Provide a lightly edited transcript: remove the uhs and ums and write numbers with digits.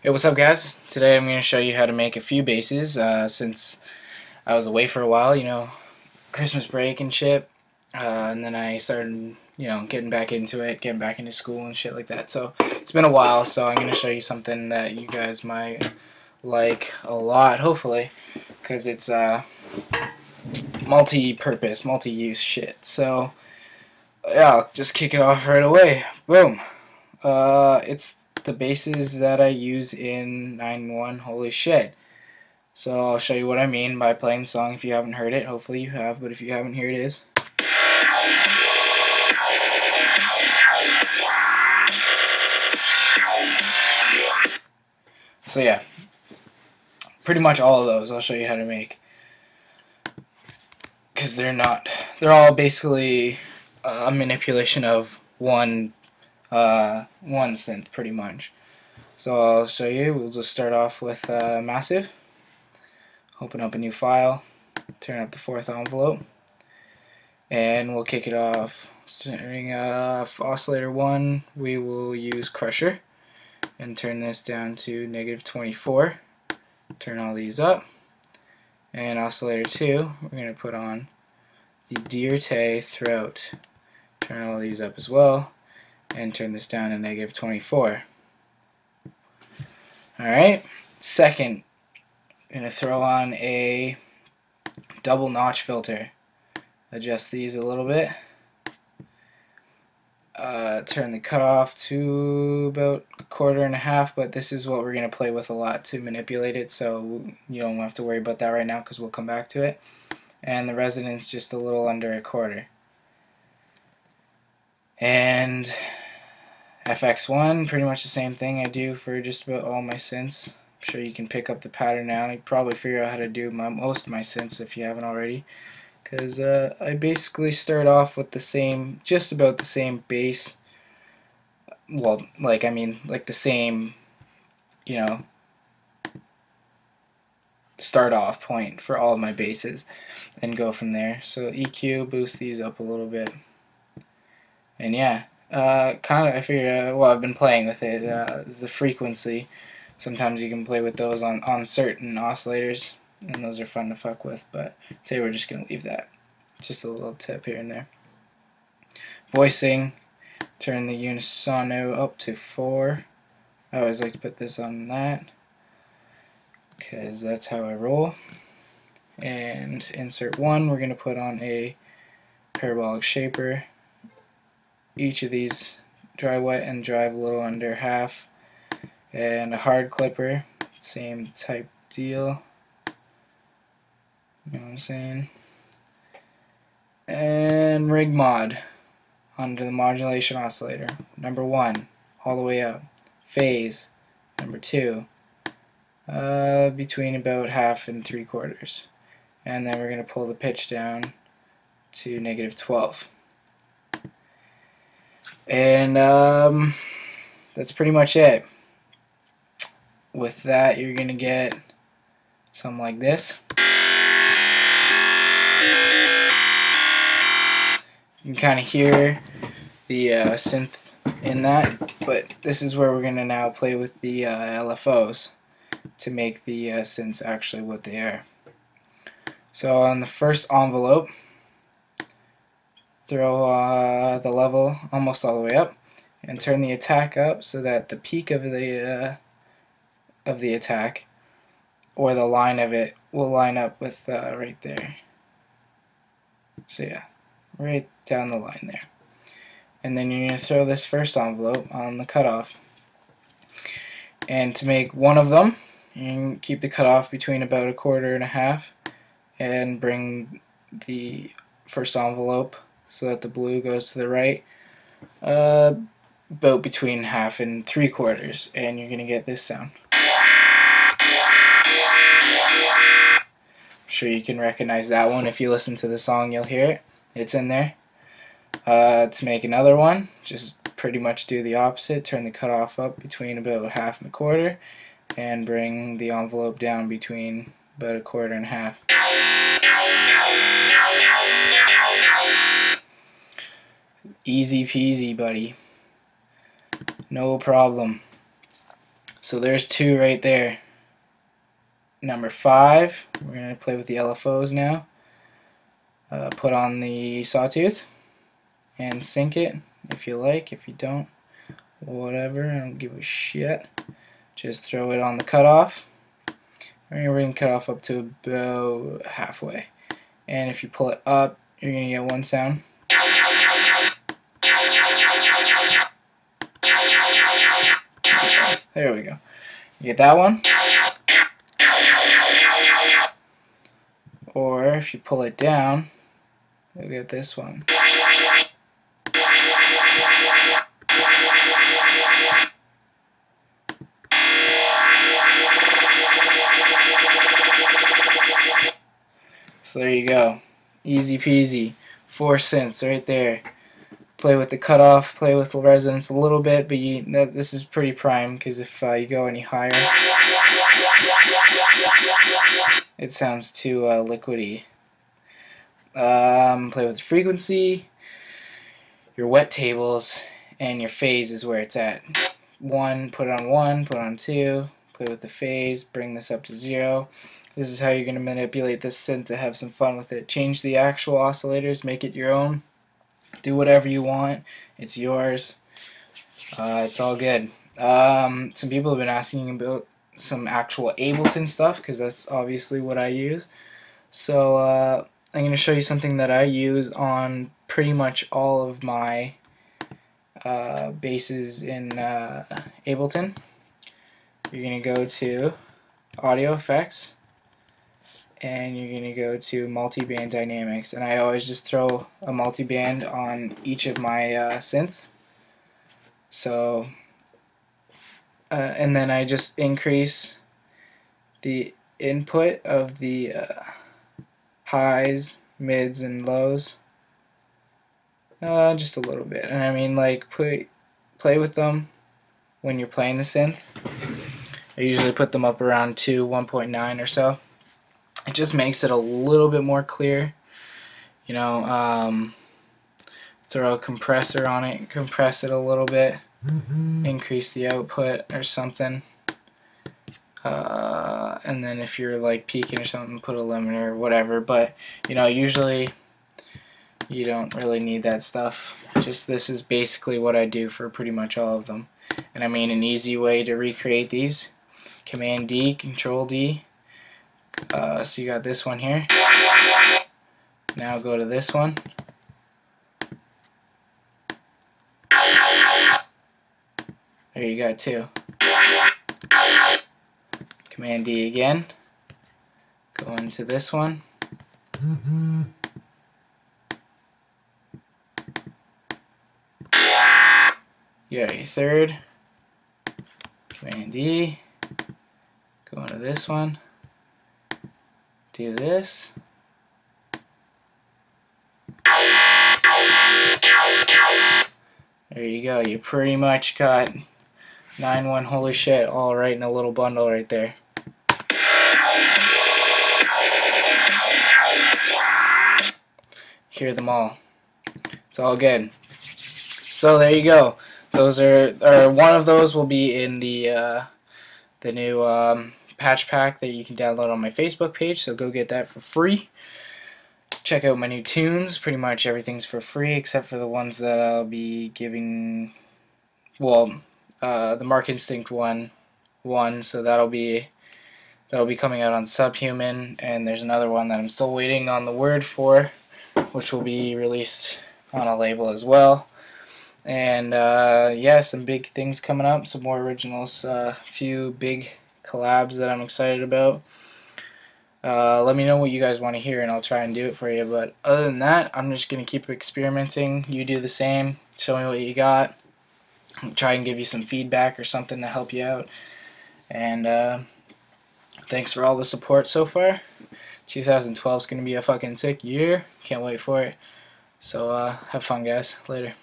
Hey, what's up, guys? Today I'm going to show you how to make a few bases since I was away for a while, Christmas break and shit. And then I started, getting back into it, getting back into school and shit like that. So it's been a while, so I'm going to show you something that you guys might like a lot, hopefully, because it's multi-purpose, multi-use shit. So, yeah, I'll just kick it off right away. Boom. It's the bases that I use in 9-1. Holy shit. So I'll show you what I mean by playing the song if you haven't heard it. Hopefully you have, but if you haven't, here it is. So yeah, pretty much all of those I'll show you how to make. Because they're all basically a manipulation of one synth pretty much. So I'll show you. We'll just start off with Massive. Open up a new file, turn up the 4th envelope, and we'll kick it off. Starting off oscillator 1, we will use Crusher and turn this down to -24. Turn all these up. And oscillator 2, we're going to put on the Dierte Throat. Turn all these up as well, and turn this down to -24. Alright, second, I'm going to throw on a double notch filter. Adjust these a little bit. Turn the cutoff to about 1/4.5, but this is what we're going to play with a lot to manipulate it, so you don't have to worry about that right now because we'll come back to it. And the resonance just a little under 1/4. And FX1, pretty much the same thing I do for just about all my synths. I'm sure you can pick up the pattern now. You probably figure out how to do most of my synths if you haven't already. Because I basically start off with the same, just about the same bass. Well, like the same, start off point for all of my basses, and go from there. So EQ, boost these up a little bit, and yeah, I figure. Well, I've been playing with it. The frequency. Sometimes you can play with those on certain oscillators, and those are fun to fuck with. But today we're just gonna leave that. Just a little tip here and there. Voicing. Turn the unisono up to 4. I always like to put this on that because that's how I roll. And insert 1, we're going to put on a parabolic shaper. Each of these dry wet and drive a little under half. And a hard clipper, same type deal. You know what I'm saying? And rig mod under the modulation oscillator. Number 1, all the way up. Phase, number 2, between about 1/2 and 3/4. And then we're going to pull the pitch down to -12. And that's pretty much it. With that, you're going to get something like this. You can kind of hear the synth in that, but this is where we're going to now play with the LFOs to make the synths actually what they are. So on the first envelope, throw the level almost all the way up, and turn the attack up so that the peak of the attack, or the line of it, will line up with right there. So yeah, right down the line there. And then you're going to throw this first envelope on the cutoff. And to make one of them, you can keep the cutoff between about 1/4.5 and bring the first envelope so that the blue goes to the right, about between 1/2 and 3/4, and you're going to get this sound. I'm sure you can recognize that one. If you listen to the song, you'll hear it. It's in there. To make another one, just pretty much do the opposite. Turn the cutoff up between about 1/2 and 1/4, and bring the envelope down between about 1/4 and 1/2. Easy peasy, buddy. No problem. So there's 2 right there. Number 5, we're going to play with the LFOs now. Put on the sawtooth and sync it if you like. If you don't, whatever, I don't give a shit. Just throw it on the cutoff. We're going to cut off up to about halfway. And if you pull it up, you're going to get one sound. There we go. You get that one. Or if you pull it down, you'll get this one. So there you go. Easy peasy. 4 cents right there. Play with the cutoff, play with the resonance a little bit, but this is pretty prime because if you go any higher, it sounds too liquidy. Play with the frequency, your wet tables, and your phase is where it's at. 1, put it on 1, put it on 2, play with the phase, bring this up to 0. This is how you're going to manipulate this synth to have some fun with it. Change the actual oscillators, make it your own. Do whatever you want. It's yours. It's all good. Some people have been asking about some actual Ableton stuff because that's obviously what I use. So I'm going to show you something that I use on pretty much all of my basses in Ableton. You're going to go to Audio Effects, and you're going to go to Multiband Dynamics, and I always just throw a multiband on each of my synths. So and then I just increase the input of the highs, mids, and lows just a little bit. And I mean, like, play with them when you're playing the synth. I usually put them up around 1.9 or so. It just makes it a little bit more clear. You know, throw a compressor on it, compress it a little bit, increase the output or something. And then if you're like peaking or something, put a limiter or whatever. But you know, usually you don't really need that stuff. Just this is basically what I do for pretty much all of them. And I mean, an easy way to recreate these: Command D, Control D. So you got this one here. Now go to this one. There you got 2. Command D again. Go into this one. You got your 3rd. Command D. Go into this one. Do this. There you go. You pretty much got 9-1 holy shit all right in a little bundle right there. Hear them all. It's all good. So there you go. Those are, or one of those will be in the new patch pack that you can download on my Facebook page, so go get that for free. Check out my new tunes. Pretty much everything's for free except for the ones that I'll be giving, well, the Mark Instinct one, so that'll be coming out on Subhuman, and there's another one that I'm still waiting on the word for, which will be released on a label as well. And yeah, some big things coming up, some more originals, a few big collabs that I'm excited about. Let me know what you guys want to hear and I'll try and do it for you. But other than that, I'm just going to keep experimenting. You do the same. Show me what you got. I'll try and give you some feedback or something to help you out. And thanks for all the support so far. 2012 is going to be a fucking sick year. Can't wait for it. So have fun, guys. Later.